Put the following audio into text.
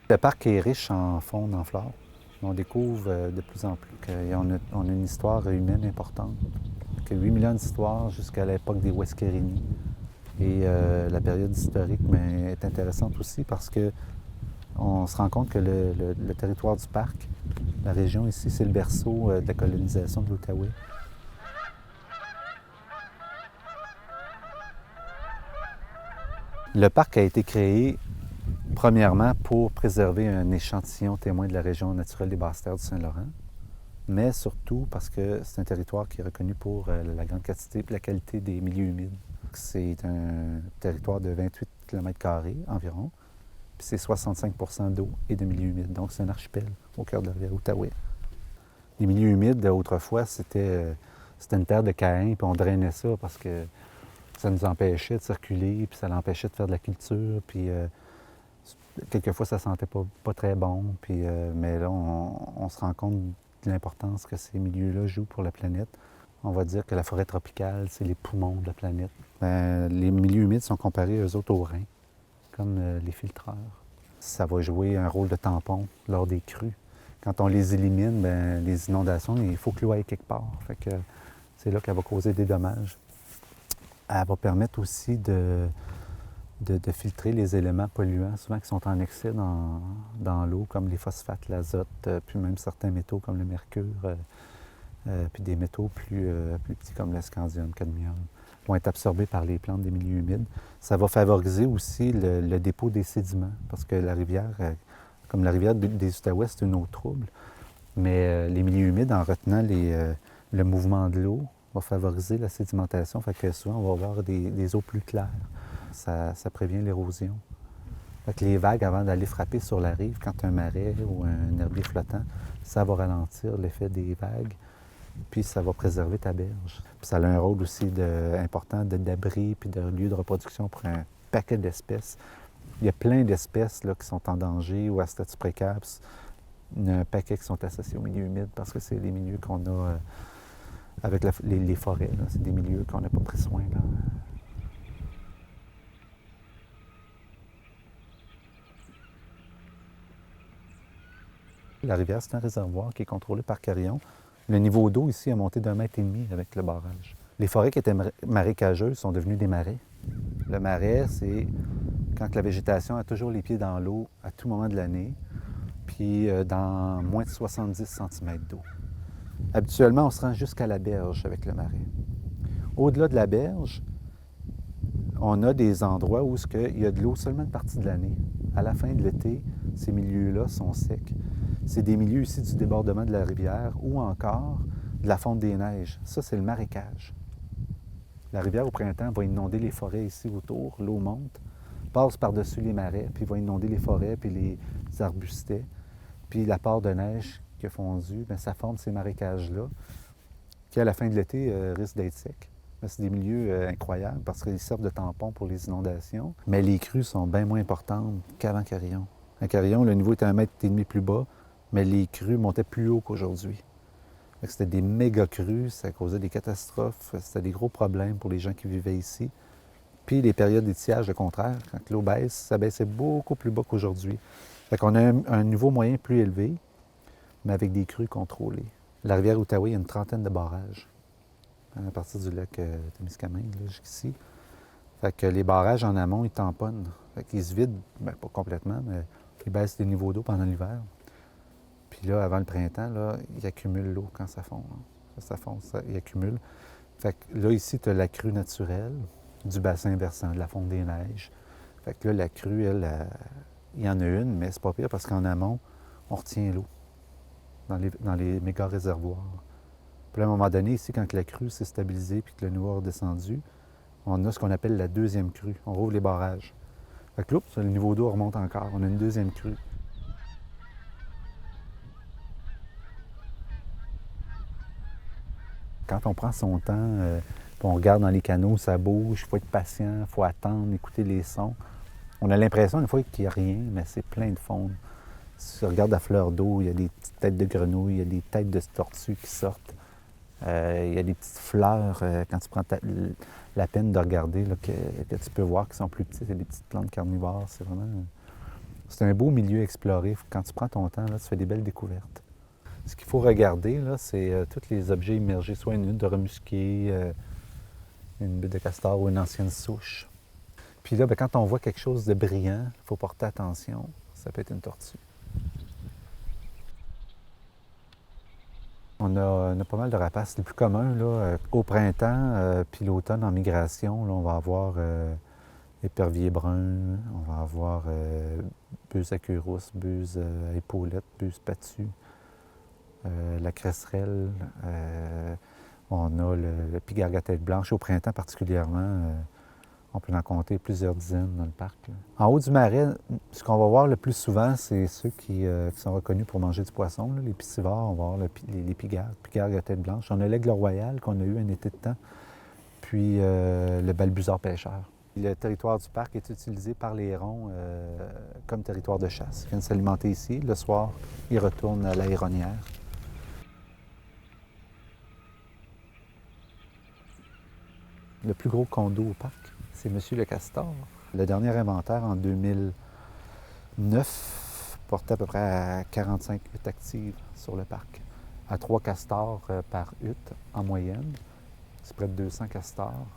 Le parc est riche en faune, en flore. On découvre de plus en plus qu'on a une histoire humaine importante, que 8 millions d'histoires jusqu'à l'époque des Ouesquerini. Et la période historique est intéressante aussi parce qu'on se rend compte que le territoire du parc, la région ici, c'est le berceau de la colonisation de l'Outaouais. Le parc a été créé premièrement pour préserver un échantillon témoin de la région naturelle des Basses-Terres du Saint-Laurent, mais surtout parce que c'est un territoire qui est reconnu pour la grande la qualité des milieux humides. C'est un territoire de 28 km² environ, puis c'est 65 d'eau et de milieux humides. Donc c'est un archipel au cœur de la rivière Outaouais. Les milieux humides, autrefois, c'était une terre de Caïn, puis on drainait ça parce que ça nous empêchait de circuler, puis ça l'empêchait de faire de la culture, puis quelquefois ça sentait pas très bon, puis, mais là on se rend compte de l'importance que ces milieux-là jouent pour la planète. On va dire que la forêt tropicale, c'est les poumons de la planète. Les milieux humides sont comparés eux autres aux reins, comme les filtreurs. Ça va jouer un rôle de tampon lors des crues. Quand on les élimine, les inondations, il faut que l'eau aille quelque part. Fait que c'est là qu'elle va causer des dommages. Elle va permettre aussi de filtrer les éléments polluants, souvent qui sont en excès dans l'eau, comme les phosphates, l'azote, puis même certains métaux comme le mercure, puis des métaux plus petits comme le scandium, cadmium, vont être absorbés par les plantes des milieux humides. Ça va favoriser aussi le dépôt des sédiments, parce que la rivière, comme la rivière des Outaouais, c'est une eau trouble, mais les milieux humides, en retenant le mouvement de l'eau, va favoriser la sédimentation, fait que souvent on va avoir des eaux plus claires. Ça prévient l'érosion. Fait que les vagues, avant d'aller frapper sur la rive, quand un marais ou un herbier flottant, ça va ralentir l'effet des vagues, puis ça va préserver ta berge. Puis ça a un rôle aussi important d'abri puis de lieu de reproduction pour un paquet d'espèces. Il y a plein d'espèces qui sont en danger ou à statut précaire. Puis il y a un paquet qui sont associés aux milieux humides parce que c'est les milieux qu'on a avec les forêts. C'est des milieux qu'on n'a pas pris soin. Là. La rivière, c'est un réservoir qui est contrôlé par Carillon. Le niveau d'eau ici a monté d'1,5 mètre avec le barrage. Les forêts qui étaient marécageuses sont devenues des marais. Le marais, c'est quand la végétation a toujours les pieds dans l'eau à tout moment de l'année, puis dans moins de 70 cm d'eau. Habituellement, on se rend jusqu'à la berge avec le marais. Au-delà de la berge, on a des endroits où il y a de l'eau seulement une partie de l'année. À la fin de l'été, ces milieux-là sont secs. C'est des milieux ici du débordement de la rivière ou encore de la fonte des neiges. Ça, c'est le marécage. La rivière, au printemps, va inonder les forêts ici autour. L'eau monte, passe par-dessus les marais, puis va inonder les forêts, puis les arbustés. Puis la part de neige qui a fondu, ça forme ces marécages-là, qui, à la fin de l'été, risquent d'être secs. C'est des milieux incroyables parce qu'ils servent de tampon pour les inondations. Mais les crues sont bien moins importantes qu'avant Carillon. À Carillon, le niveau était 1,5 mètre plus bas, mais les crues montaient plus haut qu'aujourd'hui. C'était des méga crues, ça causait des catastrophes, c'était des gros problèmes pour les gens qui vivaient ici. Puis les périodes d'étiage, le contraire, quand l'eau baisse, ça baissait beaucoup plus bas qu'aujourd'hui. Fait qu'on a un niveau moyen plus élevé, mais avec des crues contrôlées. La rivière Outaouais, il y a une trentaine de barrages à partir du lac Témiscamingue jusqu'ici. Fait que les barrages en amont, ils tamponnent. Fait qu'ils se vident, pas complètement, mais ils baissent les niveaux d'eau pendant l'hiver. Puis là, avant le printemps, là, ils accumulent l'eau quand ça fond. Ça fond, ils accumulent. Fait que là, ici, tu as la crue naturelle du bassin versant, de la fonte des neiges. Fait que là, la crue, il y en a une, mais c'est pas pire parce qu'en amont, on retient l'eau dans les méga réservoirs. Puis à un moment donné, ici, quand la crue s'est stabilisée puis que le niveau est redescendu, on a ce qu'on appelle la deuxième crue. On rouvre les barrages. Fait que là, le niveau d'eau remonte encore. On a une deuxième crue. Quand on prend son temps, on regarde dans les canaux, ça bouge, il faut être patient, il faut attendre, écouter les sons. On a l'impression, une fois, qu'il n'y a rien, mais c'est plein de faune. Si tu regardes la fleur d'eau, il y a des petites têtes de grenouilles, il y a des têtes de tortues qui sortent. Il y a des petites fleurs, quand tu prends la peine de regarder, là, que tu peux voir qui sont plus petites. Il y a des petites plantes carnivores. C'est vraiment C'est un beau milieu à explorer. Quand tu prends ton temps, là, tu fais des belles découvertes. Ce qu'il faut regarder, là, c'est tous les objets immergés, soit une hutte de remusqué, une butte de castor ou une ancienne souche. Puis là, quand on voit quelque chose de brillant, il faut porter attention. Ça peut être une tortue. On a pas mal de rapaces. Les plus communs, là, au printemps, puis l'automne en migration, là, on va avoir épervier brun, on va avoir buse à queue rousse, buse à épaulette, buse patue, la cresserelle. On a le pigargue à tête blanche. Au printemps particulièrement, on peut en compter plusieurs dizaines dans le parc. Là. En haut du marais, ce qu'on va voir le plus souvent, c'est ceux qui sont reconnus pour manger du poisson. Là. Les piscivores, on va voir les pigargues à tête blanche. On a l'aigle royal qu'on a eu un été de temps, puis le balbuzard pêcheur. Le territoire du parc est utilisé par les hérons comme territoire de chasse. Ils viennent s'alimenter ici. Le soir, ils retournent à la héronnière. Le plus gros condo au parc, c'est Monsieur le Castor. Le dernier inventaire en 2009 portait à peu près à 45 huttes actives sur le parc. À 3 castors par hutte en moyenne. C'est près de 200 castors.